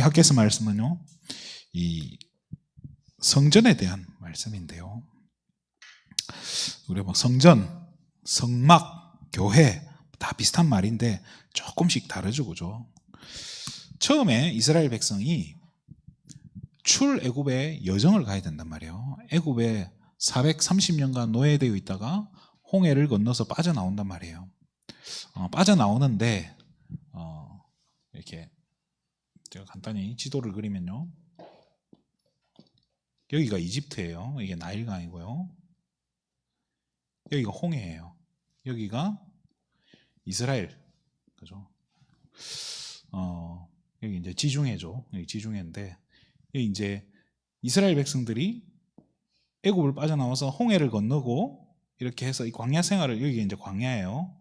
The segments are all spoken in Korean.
오늘 학교에서 말씀은요, 이 성전에 대한 말씀인데요. 우리 뭐 성전, 성막, 교회 다 비슷한 말인데 조금씩 다르죠, 그죠? 처음에 이스라엘 백성이 출애굽의 여정을 가야 된단 말이에요. 애굽에 430년간 노예되어 있다가 홍해를 건너서 빠져나온단 말이에요. 빠져나오는데 이렇게 제가 간단히 지도를 그리면요, 여기가 이집트예요. 이게 나일강이고요. 여기가 홍해예요. 여기가 이스라엘, 그죠? 여기 이제 지중해죠. 여기 지중해인데, 여기 이제 이스라엘 백성들이 애굽을 빠져나와서 홍해를 건너고 이렇게 해서 이 광야 생활을, 여기 이제 광야예요.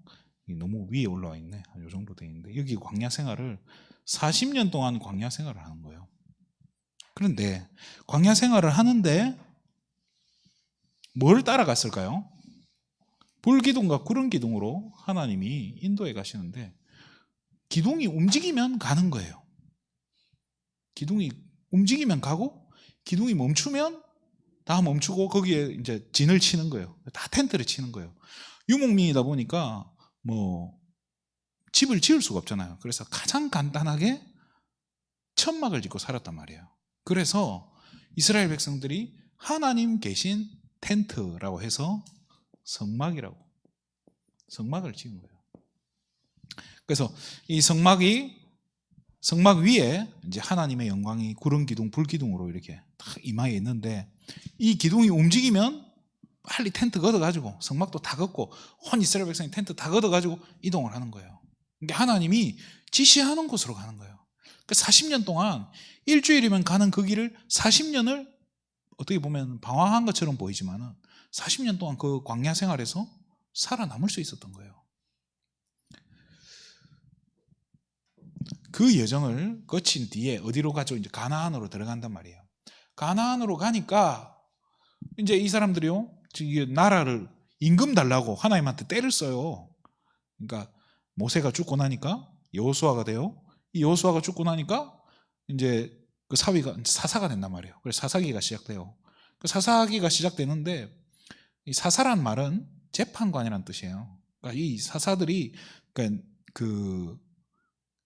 너무 위에 올라와 있네. 이 정도 돼 있는데, 여기 광야 생활을 40년 동안 광야 생활을 하는 거예요. 그런데 광야 생활을 하는데 뭘 따라갔을까요? 불기둥과 구름기둥으로 하나님이 인도해 가시는데, 기둥이 움직이면 가는 거예요. 기둥이 움직이면 가고, 기둥이 멈추면 다 멈추고, 거기에 이제 진을 치는 거예요. 다 텐트를 치는 거예요. 유목민이다 보니까 뭐 집을 지을 수가 없잖아요. 그래서 가장 간단하게 천막을 짓고 살았단 말이에요. 그래서 이스라엘 백성들이 하나님 계신 텐트라고 해서 성막을 지은 거예요. 그래서 이 성막 위에 이제 하나님의 영광이 구름 기둥, 불 기둥으로 이렇게 딱 임하에 있는데, 이 기둥이 움직이면 빨리 텐트 걷어가지고, 성막도 다 걷고 온 이스라엘 백성이 텐트 다 걷어가지고 이동을 하는 거예요. 그러니까 하나님이 지시하는 곳으로 가는 거예요. 40년 동안, 일주일이면 가는 그 길을 40년을 어떻게 보면 방황한 것처럼 보이지만 40년 동안 그 광야 생활에서 살아남을 수 있었던 거예요. 그 여정을 거친 뒤에 어디로 가죠? 이제 가나안으로 들어간단 말이에요. 가나안으로 가니까 이제 이 사람들이요, 나라를 임금 달라고 하나님한테 때를 써요. 그러니까 모세가 죽고 나니까 여호수아가 돼요. 이 여호수아가 죽고 나니까 이제 그 사위가 사사가 된단 말이에요. 그래서 사사기가 시작돼요. 그 사사기가 시작되는데, 이 사사란 말은 재판관이라는 뜻이에요. 그러니까 이 사사들이 그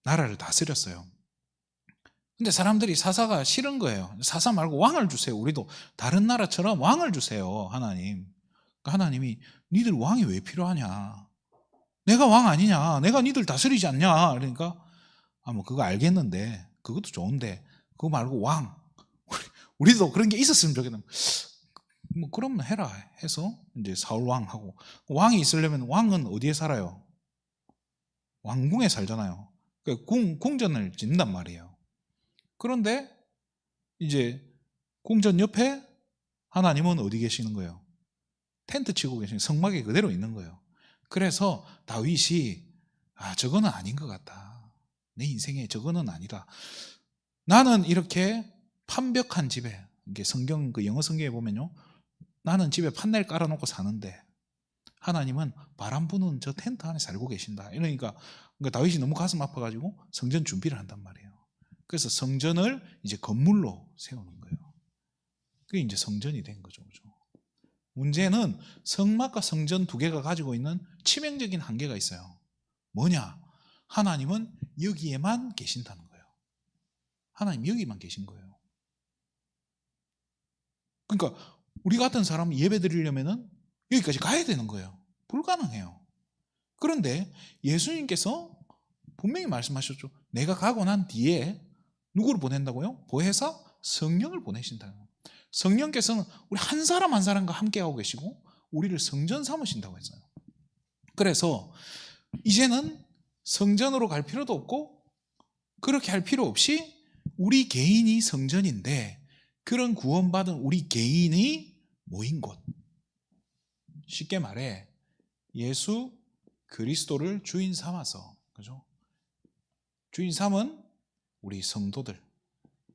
나라를 다스렸어요. 근데 사람들이 사사가 싫은 거예요. 사사 말고 왕을 주세요. 우리도 다른 나라처럼 왕을 주세요, 하나님. 그러니까 하나님이 니들 왕이 왜 필요하냐? 내가 왕 아니냐? 내가 니들 다스리지 않냐? 그러니까 뭐 그거 알겠는데, 그것도 좋은데 그거 말고 왕, 우리도 그런 게 있었으면 좋겠다. 뭐 그러면 해라 해서 이제 사울 왕하고, 왕이 있으려면 왕은 어디에 살아요? 왕궁에 살잖아요. 그러니까 궁전을 짓는단 말이에요. 그런데 이제 궁전 옆에 하나님은 어디 계시는 거예요? 텐트 치고 계시는, 성막에 그대로 있는 거예요. 그래서 다윗이 저거는 아닌 것 같다. 내 인생에 저거는 아니다. 나는 이렇게 판벽한 집에, 이게 성경, 그 영어 성경에 보면요, 나는 집에 판넬 깔아놓고 사는데 하나님은 바람 부는 저 텐트 안에 살고 계신다. 이러니까 다윗이 너무 가슴 아파가지고 성전 준비를 한단 말이에요. 그래서 성전을 이제 건물로 세우는 거예요. 그게 이제 성전이 된 거죠. 그죠? 문제는 성막과 성전 두 개가 가지고 있는 치명적인 한계가 있어요. 뭐냐? 하나님은 여기에만 계신다는 거예요. 하나님 여기만 계신 거예요. 그러니까 우리 같은 사람이 예배 드리려면 여기까지 가야 되는 거예요. 불가능해요. 그런데 예수님께서 분명히 말씀하셨죠. 내가 가고 난 뒤에 누구를 보낸다고요? 보혜사 성령을 보내신다는 거예요. 성령께서는 우리 한 사람 한 사람과 함께하고 계시고 우리를 성전 삼으신다고 했어요. 그래서 이제는 성전으로 갈 필요도 없고 그렇게 할 필요 없이 우리 개인이 성전인데, 그런 구원받은 우리 개인이 모인 곳, 쉽게 말해 예수 그리스도를 주인 삼아서, 그죠? 주인 삼은 우리 성도들,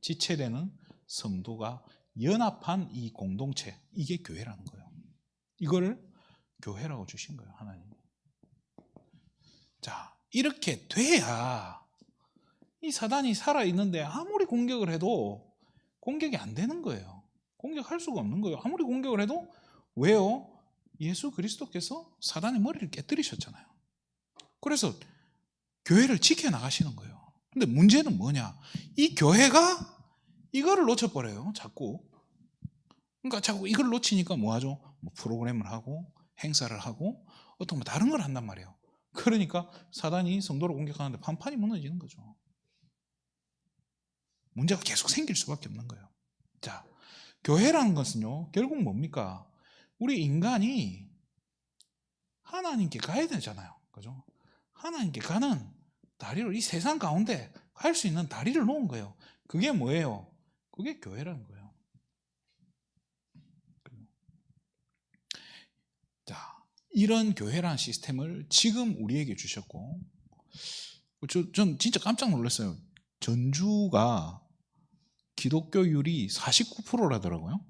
지체되는 성도가 연합한 이 공동체, 이게 교회라는 거예요. 이거를 교회라고 주신 거예요, 하나님. 자, 이렇게 돼야 이 사단이 살아있는데 아무리 공격을 해도 공격이 안 되는 거예요. 공격할 수가 없는 거예요. 아무리 공격을 해도. 왜요? 예수 그리스도께서 사단의 머리를 깨뜨리셨잖아요. 그래서 교회를 지켜나가시는 거예요. 근데 문제는 뭐냐? 이 교회가 이거를 놓쳐버려요. 자꾸. 그러니까 자꾸 이걸 놓치니까 뭐하죠? 뭐 프로그램을 하고 행사를 하고 어떤 뭐 다른 걸 한단 말이에요. 그러니까 사단이 성도를 공격하는데 판판이 무너지는 거죠. 문제가 계속 생길 수밖에 없는 거예요. 자, 교회라는 것은요, 결국 뭡니까? 우리 인간이 하나님께 가야 되잖아요. 그죠? 하나님께 가는 다리를, 이 세상 가운데 갈 수 있는 다리를 놓은 거예요. 그게 뭐예요? 그게 교회라는 거예요. 자, 이런 교회라는 시스템을 지금 우리에게 주셨고, 전 진짜 깜짝 놀랐어요. 전주가 기독교율이 49%라더라고요.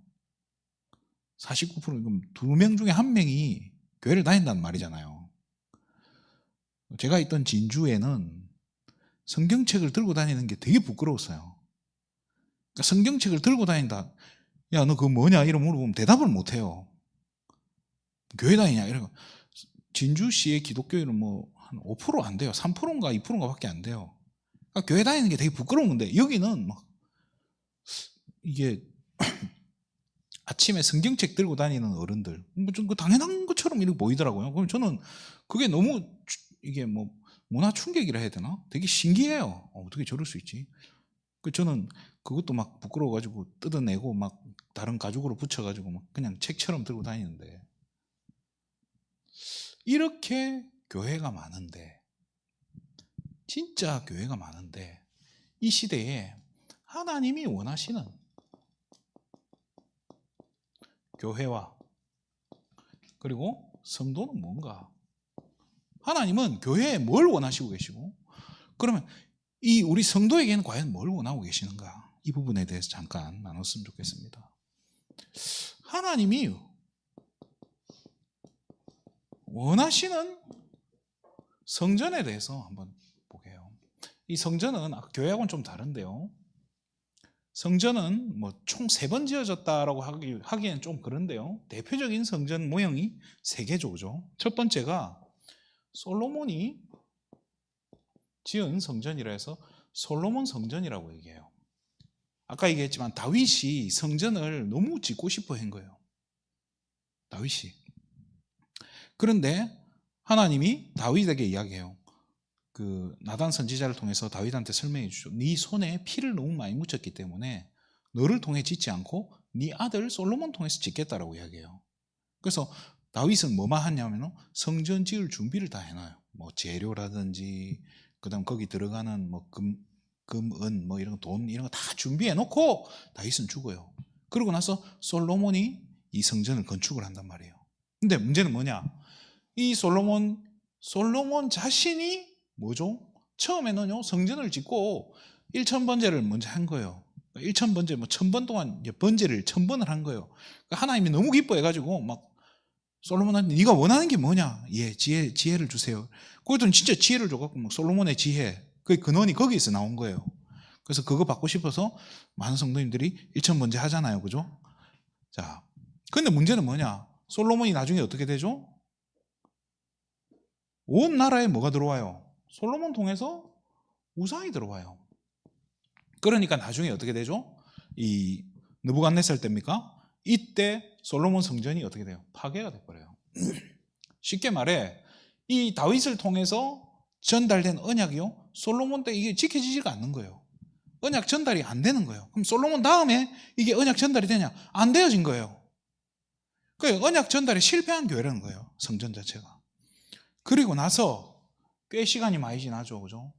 49%, 그럼 2명 중에 1명이 교회를 다닌다는 말이잖아요. 제가 있던 진주에는 성경책을 들고 다니는 게 되게 부끄러웠어요. 그러니까 성경책을 들고 다닌다. 야, 너 그거 뭐냐? 이런 물어보면 대답을 못 해요. 교회 다니냐? 이러고. 진주시의 기독교율은 뭐 한 5% 안 돼요. 3%인가 2%인가 밖에 안 돼요. 그러니까 교회 다니는 게 되게 부끄러운 건데, 여기는 막 이게 아침에 성경책 들고 다니는 어른들, 좀 당연한 것처럼 이렇게 보이더라고요. 그럼 저는 그게 너무 이게 뭐 문화 충격이라 해야 되나? 되게 신기해요. 어떻게 저럴 수 있지? 저는 그것도 막 부끄러워가지고 뜯어내고 막 다른 가죽으로 붙여가지고 막 그냥 책처럼 들고 다니는데, 이렇게 교회가 많은데, 진짜 교회가 많은데, 이 시대에 하나님이 원하시는 교회와 그리고 성도는 뭔가? 하나님은 교회에 뭘 원하시고 계시고, 그러면 이 우리 성도에게는 과연 뭘 원하고 계시는가? 이 부분에 대해서 잠깐 나눴으면 좋겠습니다. 하나님이 원하시는 성전에 대해서 한번 보게요. 이 성전은 교회하고는 좀 다른데요. 성전은 뭐 총 3번 지어졌다라고 하기엔 좀 그런데요. 대표적인 성전 모형이 3개죠. 첫 번째가 솔로몬이 지은 성전이라 해서 솔로몬 성전이라고 얘기해요. 아까 얘기했지만 다윗이 성전을 너무 짓고 싶어 한 거예요. 다윗이. 그런데 하나님이 다윗에게 이야기해요. 그 나단 선지자를 통해서 다윗한테 설명해 주죠. 네 손에 피를 너무 많이 묻혔기 때문에 너를 통해 짓지 않고 네 아들 솔로몬 통해서 짓겠다라고 이야기해요. 그래서 다윗은 뭐만 하냐면 성전 지을 준비를 다 해놔요. 뭐 재료라든지 그다음 거기 들어가는 뭐 은 뭐 이런 돈 이런 거 다 준비해 놓고 다윗은 죽어요. 그러고 나서 솔로몬이 이 성전을 건축을 한단 말이에요. 근데 문제는 뭐냐? 이 솔로몬 자신이 뭐죠? 처음에는요, 성전을 짓고 1000번제를 먼저 한 거예요. 1000번제, 뭐 1000번 동안 번제를 1000번을 한 거예요. 그러니까 하나님이 너무 기뻐해가지고 막 솔로몬한테 네가 원하는 게 뭐냐? 예, 지혜를 주세요. 그랬더니 진짜 지혜를 줘갖고 막 솔로몬의 지혜, 그 근원이 거기에서 나온 거예요. 그래서 그거 받고 싶어서 많은 성도님들이 1000번제 하잖아요, 그죠? 자, 근데 문제는 뭐냐? 솔로몬이 나중에 어떻게 되죠? 온 나라에 뭐가 들어와요? 솔로몬 통해서 우상이 들어와요. 그러니까 나중에 어떻게 되죠? 이 느부갓네살 때입니까? 이때 솔로몬 성전이 어떻게 돼요? 파괴가 돼버려요. 쉽게 말해 이 다윗을 통해서 전달된 언약이요, 솔로몬 때 이게 지켜지지가 않는 거예요. 언약 전달이 안 되는 거예요. 그럼 솔로몬 다음에 이게 언약 전달이 되냐? 안 되어진 거예요. 그 언약 전달에 실패한 교회라는 거예요, 성전 자체가. 그리고 나서 꽤 시간이 많이 지나죠, 그죠?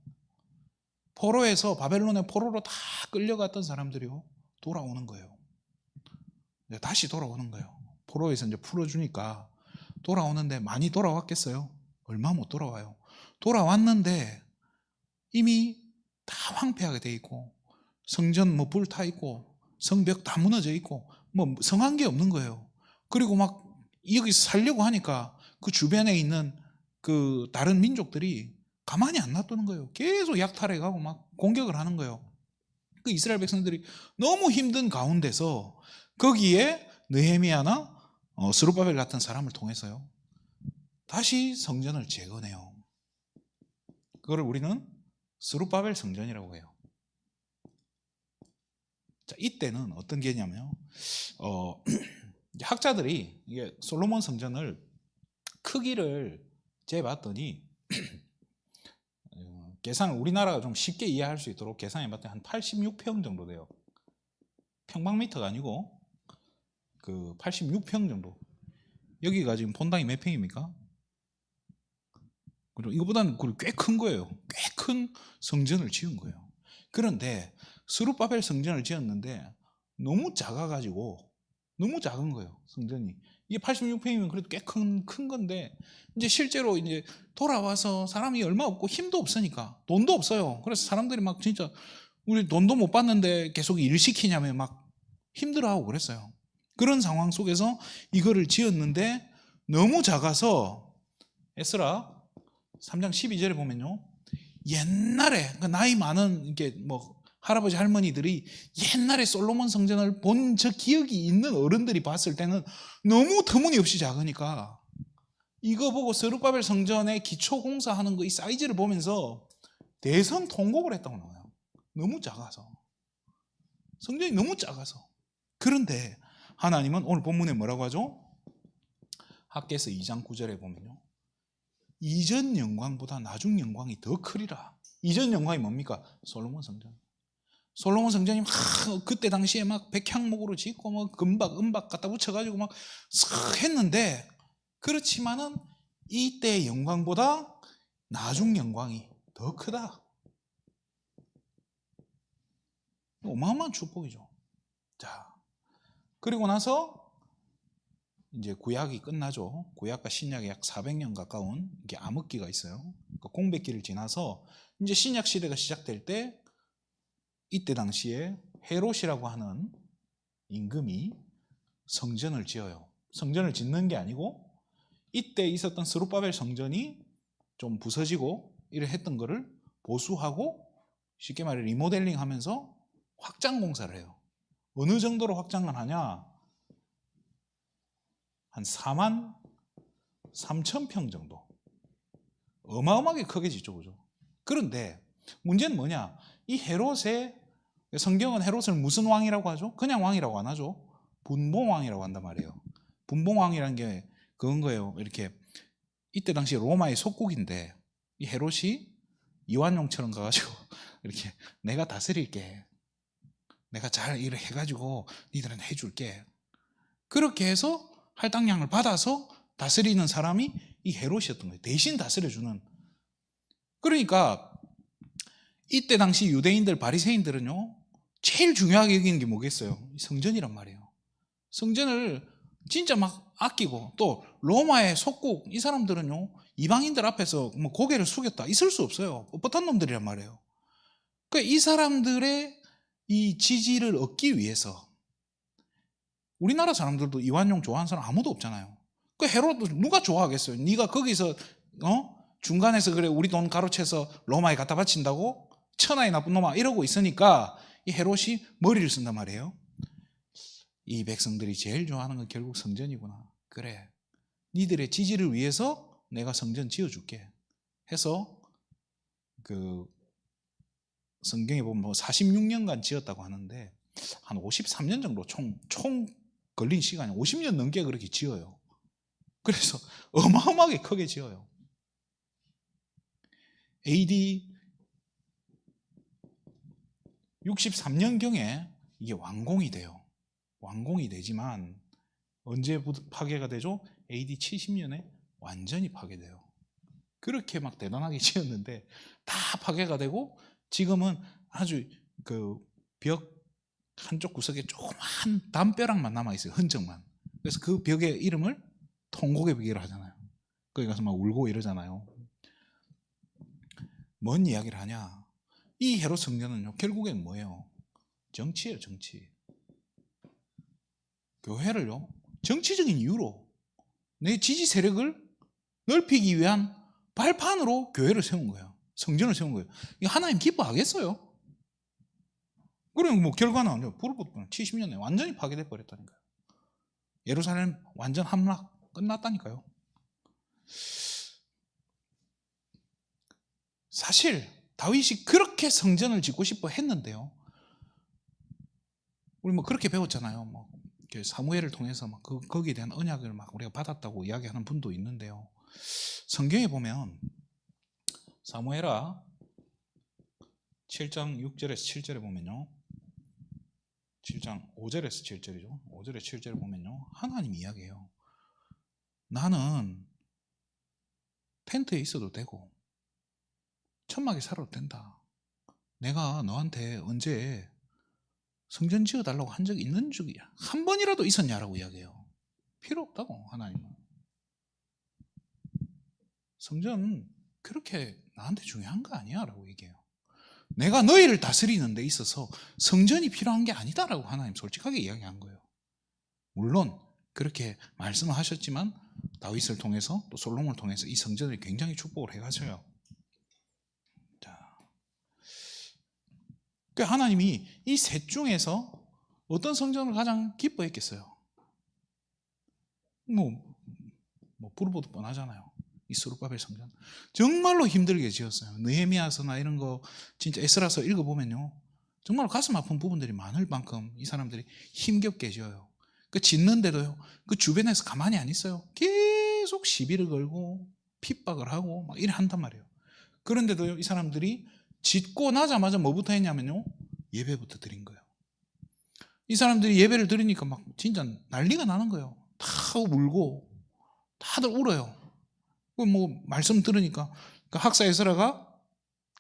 포로에서 바벨론의 포로로 다 끌려갔던 사람들이요, 돌아오는 거예요. 다시 돌아오는 거예요. 포로에서 이제 풀어주니까 돌아오는데 많이 돌아왔겠어요? 얼마 못 돌아와요. 돌아왔는데 이미 다 황폐하게 돼 있고 성전 뭐 불 타 있고 성벽 다 무너져 있고 뭐 성한 게 없는 거예요. 그리고 막 여기서 살려고 하니까 그 주변에 있는 그 다른 민족들이 가만히 안 놔두는 거예요. 계속 약탈해가고 막 공격을 하는 거예요. 그 이스라엘 백성들이 너무 힘든 가운데서 거기에 느헤미야나 스룹바벨 같은 사람을 통해서요, 다시 성전을 재건해요. 그거를 우리는 스룹바벨 성전이라고 해요. 자, 이때는 어떤 게냐면요, 학자들이 이게 솔로몬 성전을 크기를 재봤더니 계산을 우리나라가 좀 쉽게 이해할 수 있도록 계산해봤더니 한 86평 정도 돼요. 평방미터가 아니고 그 86평 정도. 여기가 지금 본당이 몇 평입니까? 이거보다는 꽤 큰 거예요. 꽤 큰 성전을 지은 거예요. 그런데 스룹바벨 성전을 지었는데 너무 작아가지고, 너무 작은 거예요, 성전이. 이게 86평이면 그래도 꽤 큰 건데, 이제 실제로 이제 돌아와서 사람이 얼마 없고 힘도 없으니까, 돈도 없어요. 그래서 사람들이 막 진짜 우리 돈도 못 받는데 계속 일 시키냐며 막 힘들어하고 그랬어요. 그런 상황 속에서 이거를 지었는데 너무 작아서 에스라 3장 12절에 보면요, 옛날에 그 나이 많은 이게 뭐 할아버지 할머니들이 옛날에 솔로몬 성전을 본 저 기억이 있는 어른들이 봤을 때는 너무 터무니없이 작으니까 이거 보고 스룹바벨 성전의 기초 공사하는 거 이 사이즈를 보면서 대성통곡을 했다고 나와요. 너무 작아서, 성전이 너무 작아서. 그런데 하나님은 오늘 본문에 뭐라고 하죠? 학개서 2장 9절에 보면요, 이전 영광보다 나중 영광이 더 크리라. 이전 영광이 뭡니까? 솔로몬 성전. 솔로몬 성전이 막 그때 당시에 막 백향목으로 짓고 막 금박 은박 갖다 붙여가지고 막 싹 했는데, 그렇지만은 이때의 영광보다 나중 영광이 더 크다. 어마어마한 축복이죠. 자, 그리고 나서 이제 구약이 끝나죠. 구약과 신약이 약 400년 가까운 이게 암흑기가 있어요. 그러니까 공백기를 지나서 이제 신약 시대가 시작될 때, 이때 당시에 헤롯이라고 하는 임금이 성전을 지어요. 성전을 짓는 게 아니고 이때 있었던 스룹바벨 성전이 좀 부서지고 이래 했던 거를 보수하고, 쉽게 말해 리모델링 하면서 확장 공사를 해요. 어느 정도로 확장을 하냐? 한 4만 3천 평 정도. 어마어마하게 크게 짓죠, 그죠? 그런데 문제는 뭐냐? 이 헤롯의, 성경은 헤롯을 무슨 왕이라고 하죠? 그냥 왕이라고 안 하죠. 분봉왕이라고 한단 말이에요. 분봉왕이라는 게 그건 거예요. 이렇게 이때 당시 로마의 속국인데 이 헤롯이 이완용처럼 가가지고 이렇게 내가 다스릴게, 내가 잘 일을 해가지고 니들은 해줄게, 그렇게 해서 할당량을 받아서 다스리는 사람이 이 헤롯이었던 거예요. 대신 다스려주는. 그러니까 이때 당시 유대인들, 바리새인들은요, 제일 중요하게 여기는 게 뭐겠어요? 성전이란 말이에요. 성전을 진짜 막 아끼고, 또 로마의 속국 이 사람들은요, 이방인들 앞에서 뭐 고개를 숙였다 있을 수 없어요. 뻣뻣한 놈들이란 말이에요. 그러니까 이 사람들의 이 지지를 얻기 위해서, 우리나라 사람들도 이완용 좋아하는 사람 아무도 없잖아요. 그 헤롯도 누가 좋아하겠어요? 네가 거기서 중간에서 그래 우리 돈 가로채서 로마에 갖다 바친다고? 천하의 나쁜 놈아 이러고 있으니까 이 헤롯이 머리를 쓴단 말이에요. 이 백성들이 제일 좋아하는 건 결국 성전이구나. 그래, 니들의 지지를 위해서 내가 성전 지어줄게 해서, 그 성경에 보면 뭐 46년간 지었다고 하는데 한 53년 정도 총 걸린 시간이 50년 넘게 그렇게 지어요. 그래서 어마어마하게 크게 지어요. AD 63년경에 이게 완공이 돼요. 완공이 되지만 언제 파괴가 되죠? AD 70년에 완전히 파괴돼요. 그렇게 막 대단하게 지었는데 다 파괴가 되고, 지금은 아주 그 벽 한쪽 구석에 조그만 담벼락만 남아있어요. 흔적만. 그래서 그 벽의 이름을 통곡의 벽이라 하잖아요. 거기 가서 막 울고 이러잖아요. 뭔 이야기를 하냐? 이 헤롯 성전은요, 결국엔 뭐예요? 정치예요, 정치. 교회를요, 정치적인 이유로 내 지지 세력을 넓히기 위한 발판으로 교회를 세운 거예요. 성전을 세운 거예요. 이거 하나님 기뻐하겠어요? 그럼 뭐 결과는 불을 붙고 70년에 완전히 파괴돼 버렸다니까요. 예루살렘 완전 함락 끝났다니까요. 사실 다윗이 그렇게 성전을 짓고 싶어 했는데요. 우리 뭐 그렇게 배웠잖아요. 뭐 사무엘을 통해서 막 거기에 대한 언약을 막 우리가 받았다고 이야기하는 분도 있는데요. 성경에 보면 사무엘하 7장 6절에서 7절에 보면요. 7장 5절에서 7절이죠. 5절에서 7절에 보면요. 하나님 이야기해요. 나는 텐트에 있어도 되고 천막에 살아도 된다. 내가 너한테 언제 성전 지어달라고 한 적이 있는 적이 한 번이라도 있었냐라고 이야기해요. 필요 없다고 하나님은. 성전 그렇게 나한테 중요한 거 아니야 라고 얘기해요. 내가 너희를 다스리는 데 있어서 성전이 필요한 게 아니다라고 하나님 솔직하게 이야기한 거예요. 물론 그렇게 말씀을 하셨지만 다윗을 통해서 또 솔로몬을 통해서 이 성전을 굉장히 축복을 해가셔요. 그 하나님이 이 셋 중에서 어떤 성전을 가장 기뻐했겠어요? 불을 보듯 뻔하잖아요. 이 스룹바벨 성전 정말로 힘들게 지었어요. 느헤미야서나 이런 거 진짜 에스라서 읽어보면요, 정말 가슴 아픈 부분들이 많을 만큼 이 사람들이 힘겹게 지어요. 그 짓는데도요, 그 주변에서 가만히 안 있어요. 계속 시비를 걸고 핍박을 하고 막 이래 한단 말이에요. 그런데도요, 이 사람들이 짓고 나자마자 뭐부터 했냐면요, 예배부터 드린 거예요. 이 사람들이 예배를 드리니까 막 진짜 난리가 나는 거예요. 다 울고 다들 울어요. 뭐 말씀 들으니까 그 학사 에스라가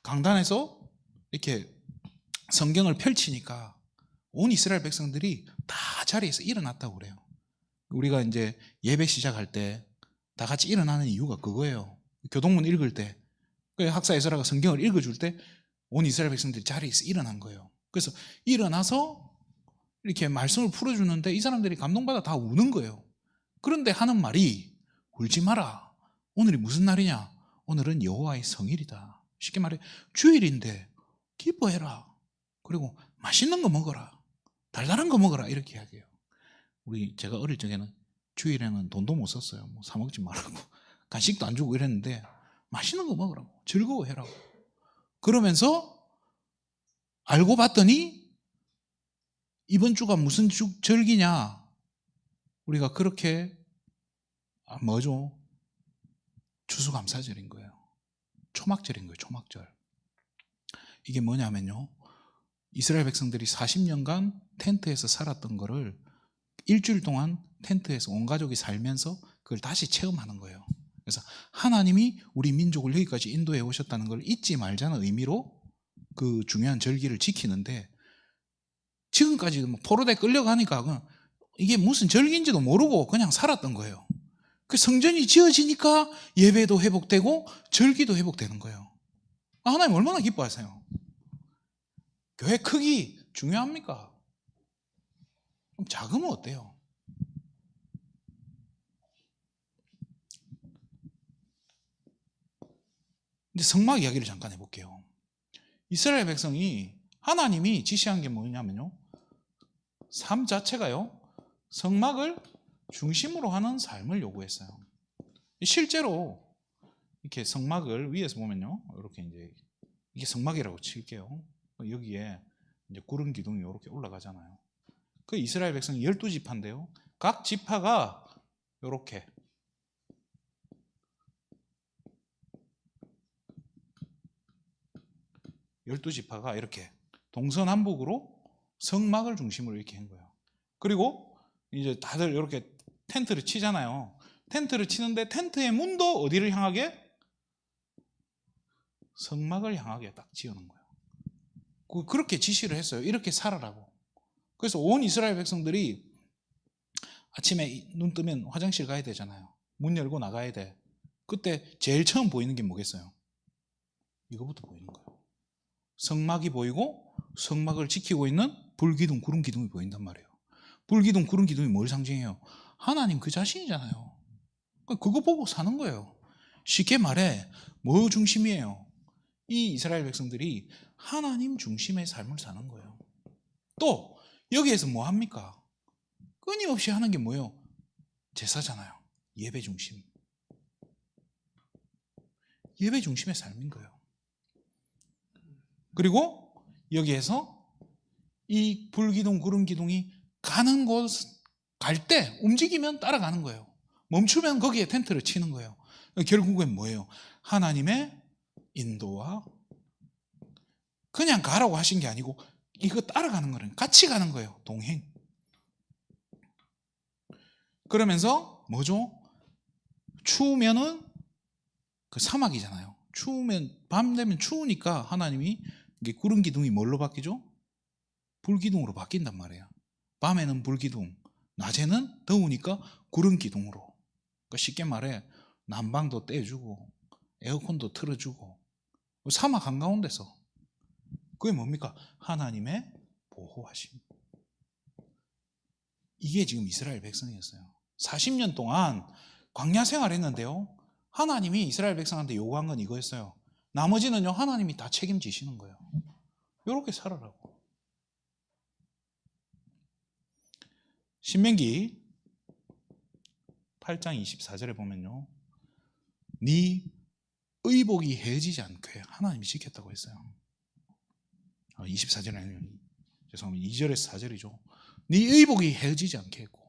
강단에서 이렇게 성경을 펼치니까 온 이스라엘 백성들이 다 자리에서 일어났다고 그래요. 우리가 이제 예배 시작할 때 다 같이 일어나는 이유가 그거예요. 교동문 읽을 때 학사 에스라가 성경을 읽어줄 때 온 이스라엘 백성들이 자리에서 일어난 거예요. 그래서 일어나서 이렇게 말씀을 풀어주는데 이 사람들이 감동받아 다 우는 거예요. 그런데 하는 말이 울지 마라. 오늘이 무슨 날이냐? 오늘은 여호와의 성일이다. 쉽게 말해 주일인데 기뻐해라. 그리고 맛있는 거 먹어라. 달달한 거 먹어라. 이렇게 이야기해요. 제가 어릴 적에는 주일에는 돈도 못 썼어요. 뭐 사 먹지 말라고 간식도 안 주고 이랬는데 맛있는 거 먹으라고, 즐거워해라고. 그러면서 알고 봤더니 이번 주가 무슨 절기냐? 우리가 그렇게 뭐죠? 추수감사절인 거예요. 초막절인 거예요. 초막절. 이게 뭐냐면요, 이스라엘 백성들이 40년간 텐트에서 살았던 거를 일주일 동안 텐트에서 온 가족이 살면서 그걸 다시 체험하는 거예요. 그래서 하나님이 우리 민족을 여기까지 인도해 오셨다는 걸 잊지 말자는 의미로 그 중요한 절기를 지키는데, 지금까지 포로대 끌려가니까 이게 무슨 절기인지도 모르고 그냥 살았던 거예요. 그 성전이 지어지니까 예배도 회복되고 절기도 회복되는 거예요. 하나님 얼마나 기뻐하세요? 교회 크기 중요합니까? 그럼 작으면 어때요? 이제 성막 이야기를 잠깐 해볼게요. 이스라엘 백성이 하나님이 지시한 게 뭐냐면요, 삶 자체가요, 성막을 중심으로 하는 삶을 요구했어요. 실제로 이렇게 성막을 위에서 보면요, 이렇게 이제 이게 성막이라고 칠게요. 여기에 이제 구름 기둥이 이렇게 올라가잖아요. 그 이스라엘 백성이 12지파인데요, 각 지파가 이렇게 12지파가 이렇게 동서남북으로 성막을 중심으로 이렇게 한 거예요. 그리고 이제 다들 이렇게 텐트를 치잖아요. 텐트를 치는데 텐트의 문도 어디를 향하게? 성막을 향하게 딱 지어놓은 거예요. 그렇게 지시를 했어요. 이렇게 살아라고. 그래서 온 이스라엘 백성들이 아침에 눈 뜨면 화장실 가야 되잖아요. 문 열고 나가야 돼. 그때 제일 처음 보이는 게 뭐겠어요? 이거부터 보이는 거예요. 성막이 보이고 성막을 지키고 있는 불기둥, 구름기둥이 보인단 말이에요. 불기둥, 구름기둥이 뭘 상징해요? 하나님 그 자신이잖아요. 그거 보고 사는 거예요. 쉽게 말해 뭐 중심이에요? 이 이스라엘 백성들이 하나님 중심의 삶을 사는 거예요. 또 여기에서 뭐 합니까? 끊임없이 하는 게 뭐예요? 제사잖아요. 예배 중심. 예배 중심의 삶인 거예요. 그리고 여기에서 이 불기둥, 구름기둥이 가는 곳, 갈 때 움직이면 따라가는 거예요. 멈추면 거기에 텐트를 치는 거예요. 결국엔 뭐예요? 하나님의 인도와 그냥 가라고 하신 게 아니고 이거 따라가는 거예요. 같이 가는 거예요. 동행. 그러면서 뭐죠? 추우면은 그 사막이잖아요. 추우면 밤 되면 추우니까 하나님이 이게 구름 기둥이 뭘로 바뀌죠? 불기둥으로 바뀐단 말이에요. 밤에는 불기둥, 낮에는 더우니까 구름 기둥으로. 그러니까 쉽게 말해 난방도 떼주고 에어컨도 틀어주고 사막 한가운데서 그게 뭡니까? 하나님의 보호하심. 이게 지금 이스라엘 백성이었어요. 40년 동안 광야 생활했는데요. 하나님이 이스라엘 백성한테 요구한 건 이거였어요. 나머지는요 하나님이 다 책임지시는 거예요. 이렇게 살아라고. 신명기 8장 24절에 보면요, 네 의복이 헤어지지 않게 하나님이 지켰다고 했어요. 24절이 아니에요. 죄송합니다. 2절에서 4절이죠. 네 의복이 헤어지지 않게 했고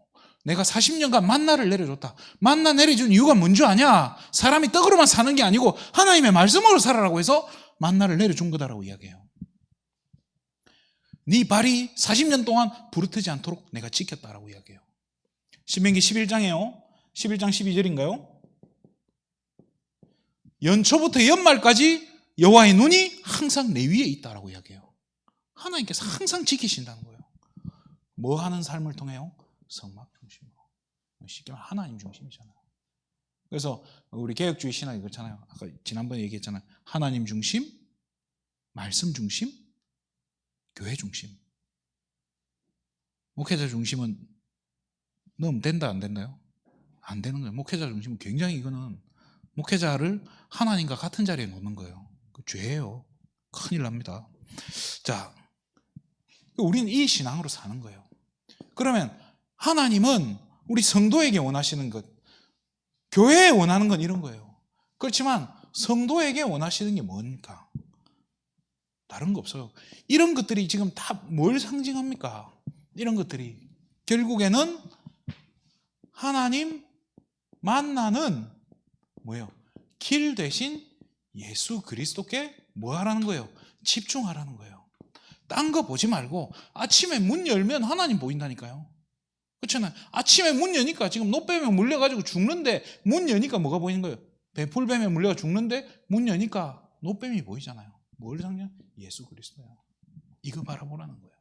내가 40년간 만나를 내려줬다. 만나 내려준 이유가 뭔 줄 아냐? 사람이 떡으로만 사는 게 아니고 하나님의 말씀으로 살아라고 해서 만나를 내려준 거다라고 이야기해요. 네 발이 40년 동안 부르트지 않도록 내가 지켰다라고 이야기해요. 신명기 11장이에요. 11장 12절인가요? 연초부터 연말까지 여호와의 눈이 항상 내 위에 있다라고 이야기해요. 하나님께서 항상 지키신다는 거예요. 뭐 하는 삶을 통해요? 성막 중심으로. 쉽게 말하면 하나님 중심이잖아요. 그래서 우리 개혁주의 신학이 그렇잖아요. 아까 지난번에 얘기했잖아요. 하나님 중심, 말씀 중심, 교회 중심. 목회자 중심은 넣으면 된다 안 된다요? 안 되는 거예요. 목회자 중심은 굉장히 이거는 목회자를 하나님과 같은 자리에 놓는 거예요. 그 죄예요. 큰일 납니다. 자, 우리는 이 신앙으로 사는 거예요. 그러면 하나님은 우리 성도에게 원하시는 것, 교회에 원하는 건 이런 거예요. 그렇지만 성도에게 원하시는 게 뭡니까? 다른 거 없어요. 이런 것들이 지금 다 뭘 상징합니까? 이런 것들이 결국에는 하나님 만나는 뭐예요? 길 대신 예수 그리스도께 뭐 하라는 거예요? 집중하라는 거예요. 딴 거 보지 말고 아침에 문 열면 하나님 보인다니까요. 그렇잖아요. 아침에 문 여니까 지금 노뱀에 물려가지고 죽는데 문 여니까 뭐가 보이는 거예요? 배풀뱀에 물려가 죽는데 문 여니까 노뱀이 보이잖아요. 뭘 상징? 예수 그리스도야. 이거 바라보라는 거예요.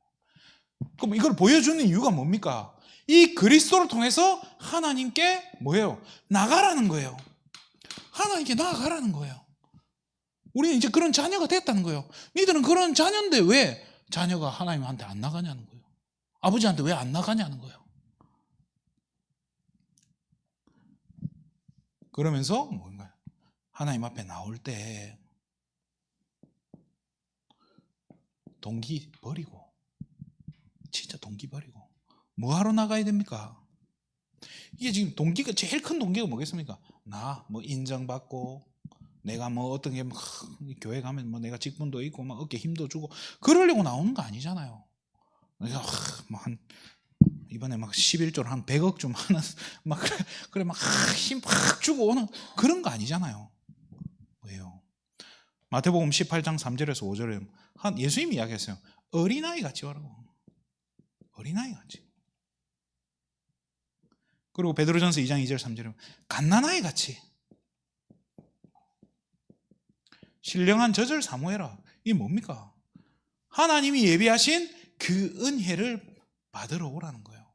그럼 이걸 보여주는 이유가 뭡니까? 이 그리스도를 통해서 하나님께 뭐예요? 나가라는 거예요. 하나님께 나아가라는 거예요. 우리는 이제 그런 자녀가 됐다는 거예요. 니들은 그런 자녀인데 왜 자녀가 하나님한테 안 나가냐는 거예요. 아버지한테 왜 안 나가냐는 거예요. 그러면서 뭔가요? 하나님 앞에 나올 때 동기 버리고, 진짜 동기 버리고 뭐 하러 나가야 됩니까? 이게 지금 동기가 제일 큰 동기가 뭐겠습니까? 나 뭐 인정받고 내가 뭐 어떤 게 막 교회 가면 뭐 내가 직분도 있고 막 어깨 힘도 주고 그러려고 나오는 거 아니잖아요. 내가 뭐 이번에 막 11조를 한 100억 좀 하는 막 그래 막 힘 팍 주고 오는 그런 거 아니잖아요. 왜요? 마태복음 18장 3절에서 5절에 예수님이 이야기했어요. 어린아이 같이 오라고. 어린아이 같이. 그리고 베드로전서 2장 2절 3절에 갓난아이 같이. 신령한 젖을 사모해라. 이게 뭡니까? 하나님이 예비하신 그 은혜를 받으러 오라는 거예요.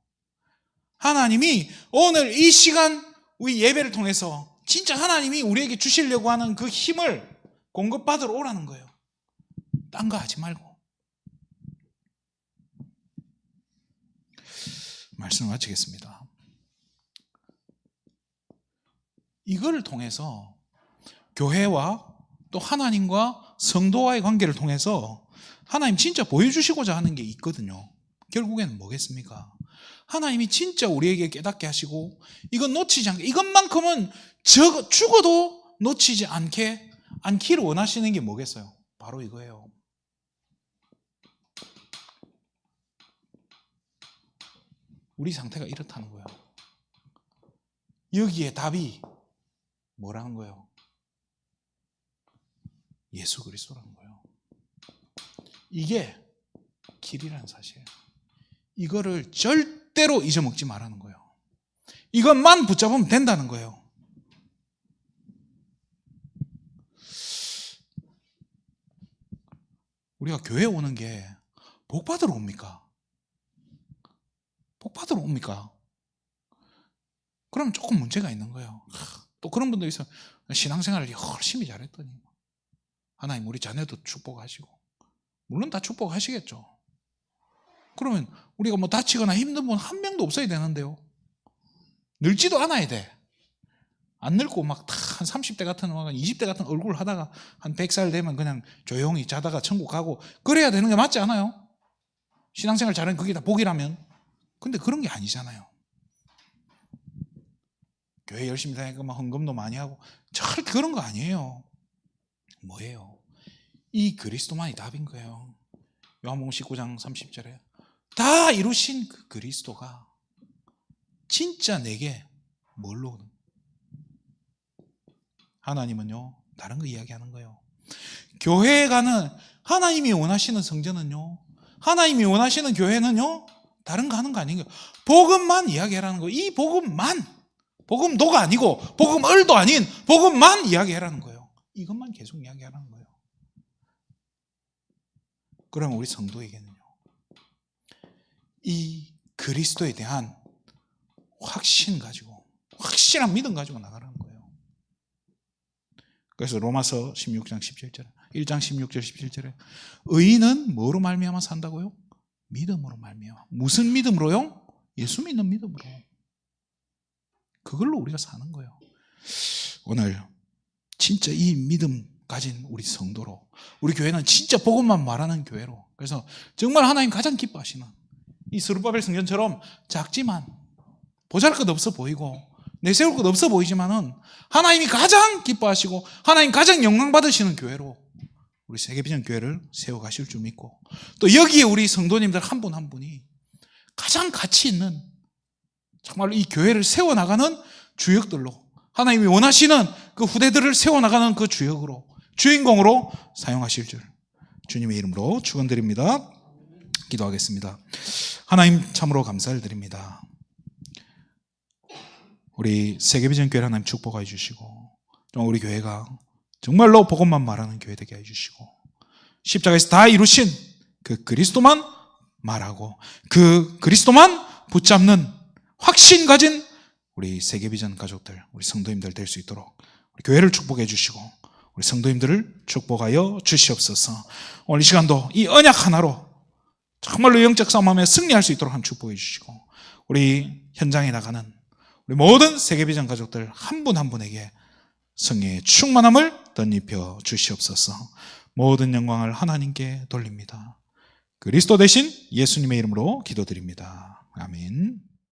하나님이 오늘 이 시간 우리 예배를 통해서 진짜 하나님이 우리에게 주시려고 하는 그 힘을 공급받으러 오라는 거예요. 딴 거 하지 말고. 말씀을 마치겠습니다. 이걸 통해서 교회와 또 하나님과 성도와의 관계를 통해서 하나님 진짜 보여주시고자 하는 게 있거든요. 결국에는 뭐겠습니까? 하나님이 진짜 우리에게 깨닫게 하시고 이건 놓치지 않게, 이것만큼은 죽어도 놓치지 않기를 원하시는 게 뭐겠어요? 바로 이거예요. 우리 상태가 이렇다는 거예요. 여기에 답이 뭐라는 거예요? 예수 그리스도라는 거예요. 이게 길이라는 사실이에요. 이거를 절대로 잊어먹지 말라는 거예요. 이것만 붙잡으면 된다는 거예요. 우리가 교회 오는 게 복 받으러 옵니까? 복 받으러 옵니까? 그럼 조금 문제가 있는 거예요. 또 그런 분도 있어요. 신앙생활을 열심히 잘했더니 하나님 우리 자녀도 축복하시고, 물론 다 축복하시겠죠. 그러면 우리가 뭐 다치거나 힘든 분 한 명도 없어야 되는데요. 늙지도 않아야 돼. 안 늙고 막 한 30대 같은 20대 같은 얼굴 하다가 한 100살 되면 그냥 조용히 자다가 천국 가고 그래야 되는 게 맞지 않아요? 신앙생활 잘하는 그게 다 복이라면. 근데 그런 게 아니잖아요. 교회 열심히 다니고 막 헌금도 많이 하고 절대 그런 거 아니에요. 뭐예요? 이 그리스도만이 답인 거예요. 요한복음 19장 30절에 다 이루신 그 그리스도가 진짜 내게 뭘로 오는? 하나님은요 다른 거 이야기하는 거예요. 교회에 가는 하나님이 원하시는 성전은요, 하나님이 원하시는 교회는요 다른 거 하는 거 아닌 거예요. 복음만 이야기하라는 거예요. 이 복음만, 복음도가 아니고 복음을도 아닌 복음만 이야기하라는 거예요. 이것만 계속 이야기하라는 거예요. 그러면 우리 성도에게는요 이 그리스도에 대한 확신 가지고, 확실한 믿음 가지고 나가라는 거예요. 그래서 로마서 16장 17절에 1장 16절 17절에 의인은 뭐로 말미암아 산다고요? 믿음으로 말미암아. 무슨 믿음으로요? 예수 믿는 믿음으로. 그걸로 우리가 사는 거예요. 오늘 진짜 이 믿음 가진 우리 성도로, 우리 교회는 진짜 복음만 말하는 교회로, 그래서 정말 하나님 가장 기뻐하시는 이 스룹바벨 성전처럼 작지만 보잘것 없어 보이고 내세울 것 없어 보이지만은 하나님이 가장 기뻐하시고 하나님 가장 영광 받으시는 교회로 우리 세계비전 교회를 세워가실 줄 믿고, 또 여기에 우리 성도님들 한 분 한 분이 가장 가치 있는 정말로 이 교회를 세워나가는 주역들로, 하나님이 원하시는 그 후대들을 세워나가는 그 주역으로, 주인공으로 사용하실 줄 주님의 이름으로 축원드립니다. 기도하겠습니다. 하나님 참으로 감사를 드립니다. 우리 세계비전 교회를 하나님 축복해 주시고, 우리 교회가 정말로 복음만 말하는 교회 되게 해주시고, 십자가에서 다 이루신 그 그리스도만 말하고 그 그리스도만 붙잡는 확신 가진 우리 세계비전 가족들, 우리 성도님들 될 수 있도록 우리 교회를 축복해 주시고 우리 성도님들을 축복하여 주시옵소서. 오늘 이 시간도 이 언약 하나로 정말로 영적 싸움하며 승리할 수 있도록 한 축복해 주시고, 우리 현장에 나가는 우리 모든 세계비전 가족들 한 분 한 분에게 성령의 충만함을 덧입혀 주시옵소서. 모든 영광을 하나님께 돌립니다. 그리스도 대신 예수님의 이름으로 기도드립니다. 아멘.